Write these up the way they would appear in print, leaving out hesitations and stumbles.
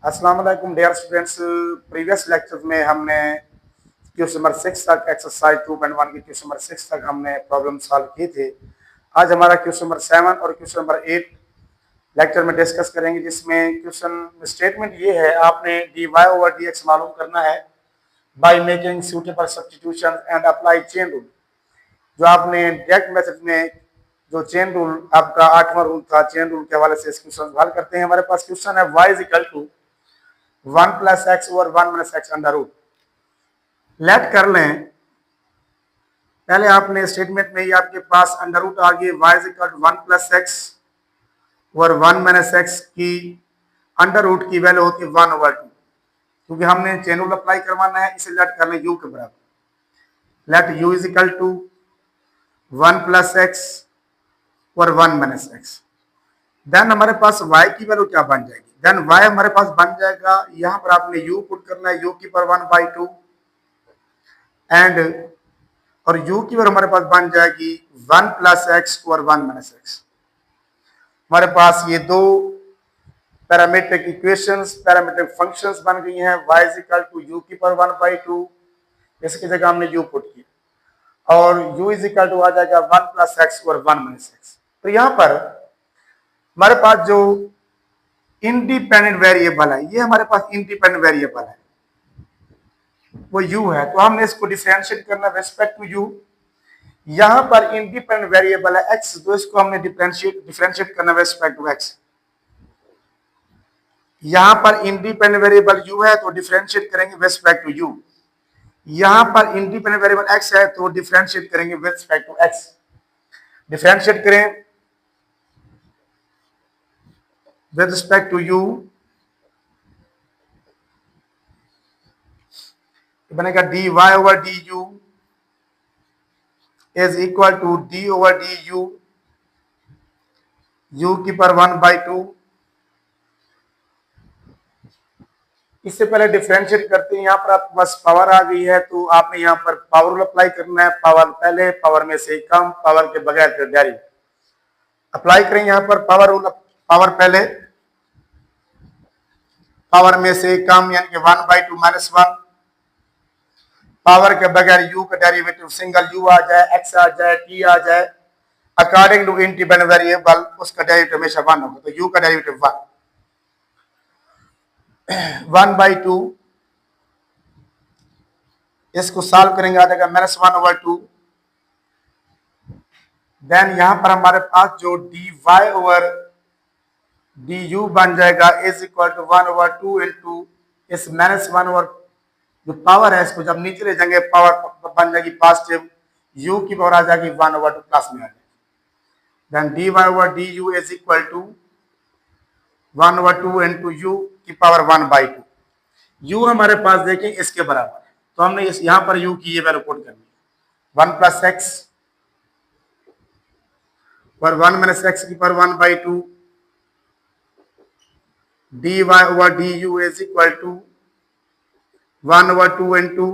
अस्सलाम वालेकुम dear students. Previous lecture में हमने क्वेश्चन नंबर 6 तक एक्सरसाइज 2.1 की क्वेश्चन नंबर 6 तक हमने प्रॉब्लम सॉल्व किए थे। आज हमारा क्वेश्चन नंबर 7 और क्वेश्चन नंबर 8 लेक्चर में डिस्कस करेंगे, जिसमें क्वेश्चन स्टेटमेंट ये है, आपने dy ओवर dx मालूम करना है by making suitable substitution and apply chain rule. जो आपने डायरेक्ट मेथड में जो चेन रूल आपका 8वां रूल था, चेन रूल के हवाले से इस क्वेश्चन हल करते हैं। हमारे पास क्वेश्चन है y is equal to 1 plus x over 1 minus x under root. Let कर लें, पहले आपने स्टेटमेंट में ही आपके पास अंडर रूट आ गई, y is equal to 1 plus x over 1 minus x की अंडर रूट की वैल्यू होती है 1 ओवर 2, क्योंकि हमने चेन रूल अप्लाई करवाना है। इसे लेट कर लें u के बराबर। Let u is equal to 1 plus x और 1 माइनस एक्स। देन हमारे पास y की वैल्यू क्या बन जाएगी? देन y हमारे पास बन जाएगा, यहां पर आपने u पुट करना है, u की पावर 1/2 एंड और u की वैल्यू हमारे पास बन जाएगी 1 प्लस एक्स और 1 माइनस एक्स। हमारे पास ये दो पैरामीट्रिक इक्वेशंस, पैरामीट्रिक फंक्शंस बन गई हैं। y is equal to u की पावर 1/2, इसकी जगह हमने u पुट किया, और u इज इक्वल टू आ जाएगा 1 प्लस एक्स और 1 माइनस एक्स। तो यहां पर हमारे पास जो इंडिपेंडेंट वेरिएबल है, ये हमारे पास इंडिपेंडेंट वेरिएबल है, वो u है। तो हमने इसको डिफरेंशिएट करना है रिस्पेक्ट टू u। यहां पर इंडिपेंडेंट वेरिएबल है x, तो इसको हमने डिफरेंशिएट करना है रिस्पेक्ट टू x। यहां पर इंडिपेंडेंट वेरिएबल u है, तो डिफरेंशिएट करेंगे रिस्पेक्ट टू u। यहां पर इंडिपेंडेंट वेरिएबल x है, तो डिफरेंशिएट करेंगे रिस्पेक्ट टू x। डिफरेंशिएट करें with respect to u, बनेगा dy over du is equal to d over du, u की पावर 1/2। इससे पहले डिफरेंशिएट करते हैं, यहाँ पर आपके पास पावर आ गई है, तो आपने यहाँ पर पावर रूल अप्लाई करना है। पावर पहले, पावर में से कम, पावर के बगैर फिर डेरिव अप्लाई करें। यहाँ पर पावर रूल, पावर पहले, पावर में से कम यानी कि 1/2 माइनस 1, पावर के बगैर u का डेरिवेटिव सिंगल u आ जाए, x आ जाए, t आ जाए, अकॉर्डिंग टू इंडिपेंडेंट वेरिएबल उसका डेरिवेटिव हमेशा 1 होगा। तो u का डेरिवेटिव 1/2, इसको सॉल्व करेंगे आ जाएगा -1/2। देन यहां पर हमारे पास जो dy ओवर du बन जाएगा इज इक्वल टू 1/2 इंटू इस -1 ओवर जो पावर है, इसको जब नीचे ले जाएंगे पावर बन जाएगी पॉजिटिव, u की पावर आ जाएगी 1/2 प्लस में आ जाएगी। Then dy over du is equal to 1/2 into u की पावर 1/2। u हमारे पास देखें इसके बराबर है, तो हमने इस यहां पर u की ये वैल्यू पुट करनी है, 1 प्लस एक्स और 1 माइनस एक्स की power 1/2। dy over du is equal to 1/2 into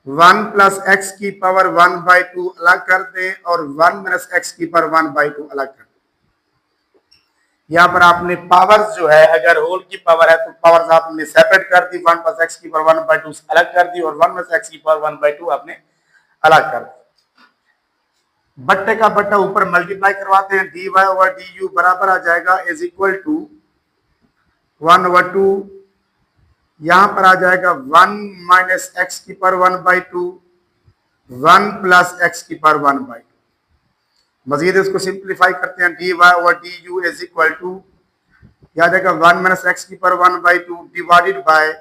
1 plus x की पावर 1/2 अलग कर दें और 1 माइनस एक्स की पावर 1/2 अलग कर दें। यहाँ पर आपने पावर जो है, अगर होल की पावर है तो पावर आपने सेपरेट कर दी, 1 प्लस एक्स की पावर 1/2 अलग कर दी और 1 माइनस एक्स की पावर 1/2 आपने अलग कर दी। बट्टे का बट्टा ऊपर मल्टीप्लाई करवाते हैं, dy ओवर du बराबर आ जाएगा इज इक्वल टू 1/2, यहां पर आ जाएगा 1 माइनस एक्स की पावर 1/2, 1 प्लस एक्स की पावर 1/2। मजीद इसको सिंप्लीफाई करते हैं, dy over du is equal to आ जाएगा 1 माइनस एक्स की power 1/2 divided by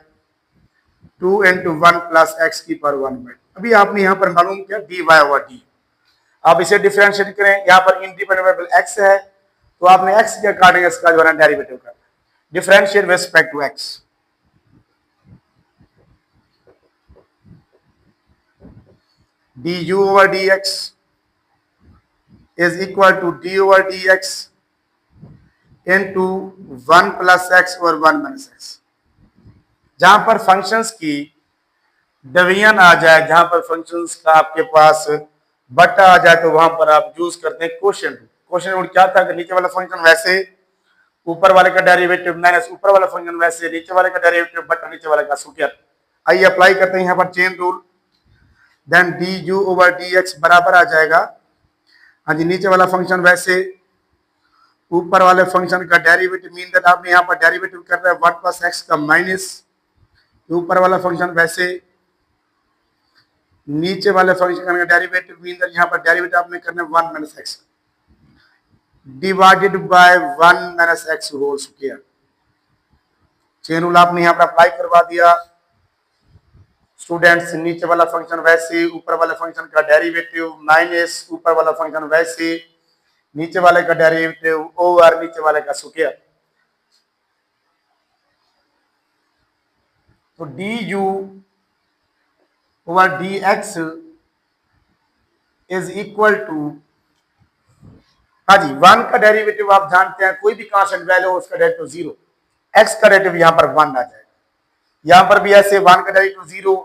2 into 1 plus x की पावर 1/2। अभी आपने यहाँ पर मालूम किया dy ओवर du। आप इसे डिफरेंशिएट करें, यहाँ पर इंडिपेंडेंट वेरिएबल x है, तो आपने x के अकॉर्डिंग इसका जो है डेरिवेटिव करना है, differentiate with respect to x। du over dx is equal to d over dx into 1 plus x और 1 minus x। जहां पर फंक्शंस की डिवीजन आ जाए, जहां पर फंक्शंस का आपके पास बट्टा आ जाए, तो वहां पर आप यूज करते हैं क्वोशिएंट रूल। क्वोशिएंट रूल क्या था कि नीचे वाला फंक्शन वैसे ऊपर वाले का डेरिवेटिव माइनस ऊपर वाला फंक्शन वैसे, नीचे वाले का डेरिवेटिव बटा नीचे वाले का स्क्वायर। आइए अप्लाई करते हैं यहाँ पर chain rule. Then d u over d x बराबर आ जाएगा, हाँ जी, नीचे वाला फंक्शन वैसे, ऊपर वाले फंक्शन का डेरिवेटिव, मीन दैट आपने यहाँ पर डेरिवेटिव कर रहा है 1 प्लस एक्स का माइनस, ऊपर वाला फंक्शन वैसे, नीचे वाले फंक्शन का डेरिवेटिव, मीन दैट यहाँ पर डेरिवेटिव आपने करना है 1 minus x divided by 1 minus x whole square. Chain rule आपने यहाँ पर अप्लाई करवा दिया। स्टूडेंट्स, नीचे वाला फंक्शन वैसे, ऊपर वाले फंक्शन का डेरिवेटिव माइनस ऊपर वाला फंक्शन वैसे, नीचे वाले का डेरिवेटिव ओवर नीचे वाले का स्क्वायर। तो d u over d x is equal to, हाँ जी, 1 का डेरिवेटिव आप जानते हैं, कोई भी कांस्टेंट वैल्यू हो उसका डेरिवेटिव 0, x का डेरिवेटिव यहाँ पर 1 आ जाएगा। यहाँ पर भी ऐसे 1 का डेरिवेटिव 0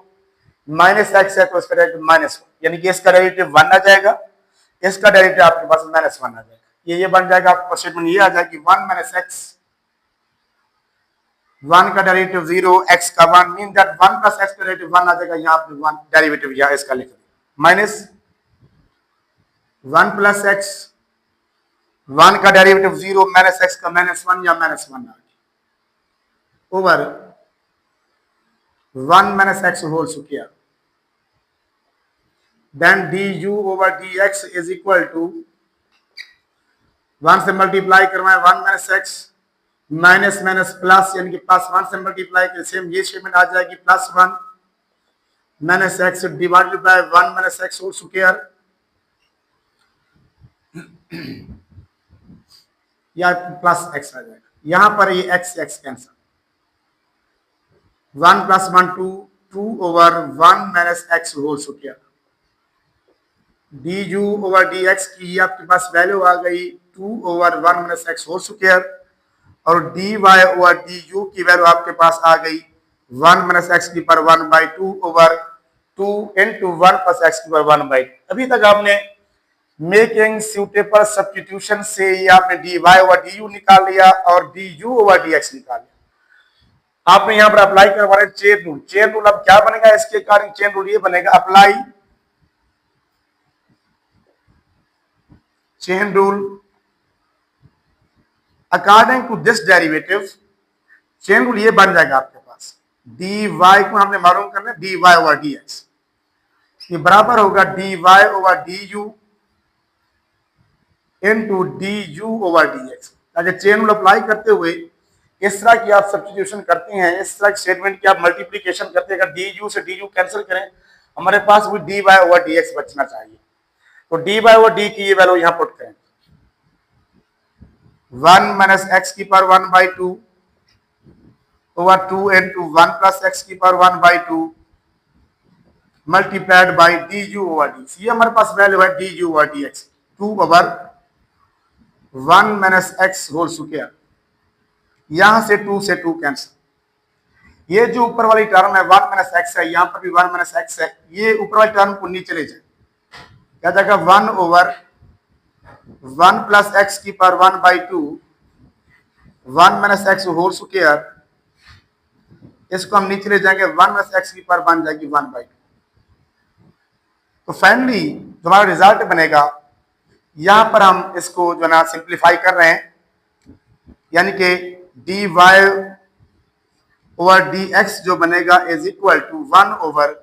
माइनस एक्स है तो इसका डेरिवेटिव -1, यानी कि इसका डेरिवेटिव 1 आ जाएगा, इसका डेरिवेटिव आपके पास -1 आ जाएगा। ये बन जाएगा आपका स्टेटमेंट, ये आ जाएगा कि 1 माइनस एक्स, 1 का डेरिवेटिव 0, x का 1, मीन दैट 1 प्लस एक्स का डेरिवेटिव 1 आ जाएगा। यहाँ आपने 1 डेरिवेटिव यहाँ इसका लिख दिया, माइनस 1 प्लस एक्स, 1 का डेरिवेटिव 0 माइनस एक्स का -1 या -1 आ गया, over 1 minus x whole square. Then d u over d x is equal to, 1 से मल्टीप्लाई करवाएं 1 minus x, minus minus plus, यानी कि प्लस 1 से मल्टीप्लाई के सेम ये स्टेटमेंट आ जाएगी, +1 minus x divided by 1 minus x whole square, या प्लस एक्स आ जाएगा। यहां पर ये x cancel, 1 + 1 2 over 1 minus x whole square. D u over d x की आपके पास वैल्यू आ गई 2 over 1 minus x whole square, और d y over d u की वैल्यू आपके पास आ गई 1 माइनस एक्स की पर 1/2 ओवर 2 इंटू 1 प्लस एक्स की पर 1/2। अभी तक आपने मेकिंग सूटेबल सब्स्टिट्यूशन से ये आपने d y over d u निकाल लिया और d u over d x निकाल लिया। आपने यहाँ पर अप्लाई करवा रहे चेन रूल। चेन रूल अब क्या बनेगा, इसके अकॉर्डिंग चेन रूल ये बनेगा, apply chain rule according to this derivative. Chain rule ये बन जाएगा आपके पास, डी वाई को हमने मालूम करना है d y over d x, ये बराबर होगा d y over d u into d u over d x. अगर चेन रूल अप्लाई करते हुए इस तरह की आप सब्स्टिट्यूशन करते हैं, इस तरह स्टेटमेंट की आप मल्टीप्लिकेशन करते हैं, अगर डी यू से डी यू कैंसिल करें, हमारे पास भी d y over d x बचना चाहिए। तो डी वाई ओवर डी की ये वैल्यू यहां पुट करें, 1 माइनस एक्स की power 1/2 over 2 into 1 plus x की power 1/2 multiplied by d u over d. ये हमारे पास वैल्यू है d u over d x, 2 over 1 minus x whole square. यहां से 2 से 2 कैंसिल। ये जो ऊपर वाली टर्म है 1 माइनस एक्स है, यहां पर भी 1 माइनस एक्स है, ये ऊपर वाली टर्म को नीचे ले जाए, क्या जाएगा 1 ओवर 1 प्लस एक्स की power 1/2 1 minus x whole square. इसको हम नीचे ले जाएंगे, 1 माइनस एक्स की पावर बन जाएगी 1/2। तो फाइनली जो हमारा रिजल्ट बनेगा, यहां पर हम इसको जो ना सिंप्लीफाई कर रहे हैं, यानी कि d y over d x जो बनेगा is equal to 1 over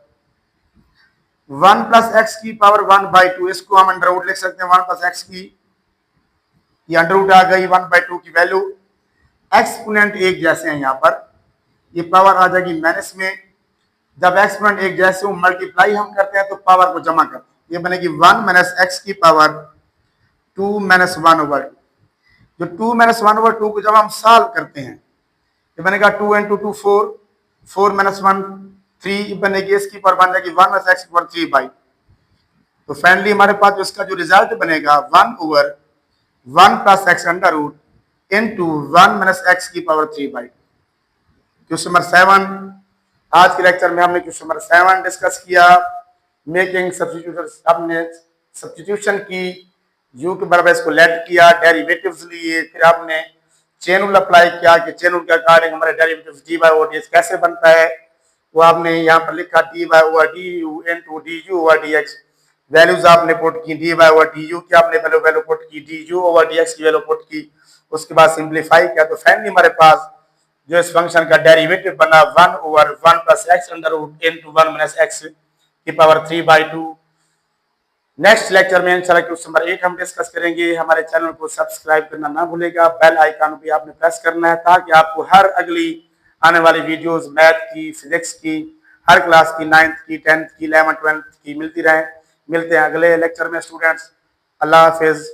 1 plus x की पावर 1/2। इसको हम अंडर रूट लिख सकते हैं, 1 प्लस एक्स की, ये अंडर रूट आ गई 1/2 की वैल्यू। एक्सपोनेंट एक जैसे हैं, यहाँ पर ये पावर आ जाएगी माइनस में। जब एक्सपोनेंट एक जैसे हो, मल्टीप्लाई हम करते हैं तो पावर को जमा करते हैं, ये बनेगी 1 माइनस एक्स की पावर 2 माइनस 1 ओवर 2। जो 2 माइनस 1 ओवर 2 को जब हम सॉल्व करते हैं, ये बनेगा 2 इंटू 2 4, 4 माइनस 1 3 बनेगी, इसकी पावर बन जाएगी 1 माइनस एक्स की पावर 3/। तो फाइनली हमारे पास इसका जो रिजल्ट बनेगा 1 over 1 plus x under root into 1 minus x की पावर 3/। क्वेश्चन नंबर 7, आज के लेक्चर में हमने क्वेश्चन नंबर 7 डिस्कस किया। मेकिंग सब्स्टिट्यूशन, आपने सब्स्टिट्यूशन की, यू के बराबर इसको लेट किया, डेरिवेटिव्स लिए, फिर आपने चेन रूल अप्लाई किया कि चेन रूल के अकॉर्डिंग हमारे derivative d by o d x कैसे बनता है, वो आपने यहाँ पर लिखा d by over d u into d u over d x. Values आपने पुट की, d by over d u की आपने वैल्यू पुट की, d u over d x की वैल्यू पुट की, उसके बाद सिंप्लीफाई किया तो फाइनली हमारे पास जो इस फंक्शन का डेरिवेटिव बना 1 over 1 plus x under root into 1 minus x की पावर 3/2। नेक्स्ट लेक्चर में इंशाल्लाह क्वेश्चन नंबर 8 हम डिस्कस करेंगे। हमारे चैनल को सब्सक्राइब करना ना भूलेगा, बेल आइकन भी आपने प्रेस करना है ताकि आपको हर अगली आने वाली वीडियोस मैथ की, फिजिक्स की, हर क्लास की, 9th की, 10th की, 11th 12th की मिलती रहे। मिलते हैं अगले लेक्चर में स्टूडेंट्स। अल्लाह हाफिज।